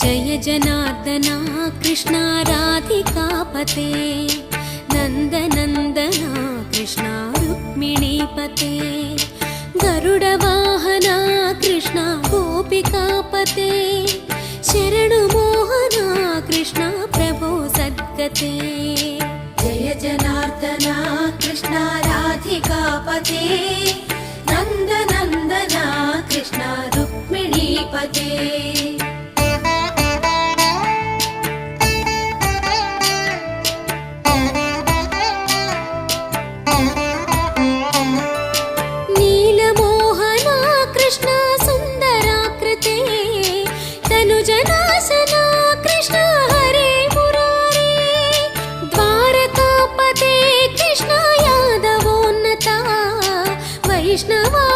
जय जनार्दना कृष्णा राधिकापते नन्दनन्दना कृष्णा रुक्मिणीपते गरुडवाहना कृष्णा गोपिकापते शरणु मोहना कृष्णा प्रभो सद्गते जय जनार्दना कृष्णा राधिकापते नन्दनन्दना कृष्णा रुक्मिणीपते कृष्णवा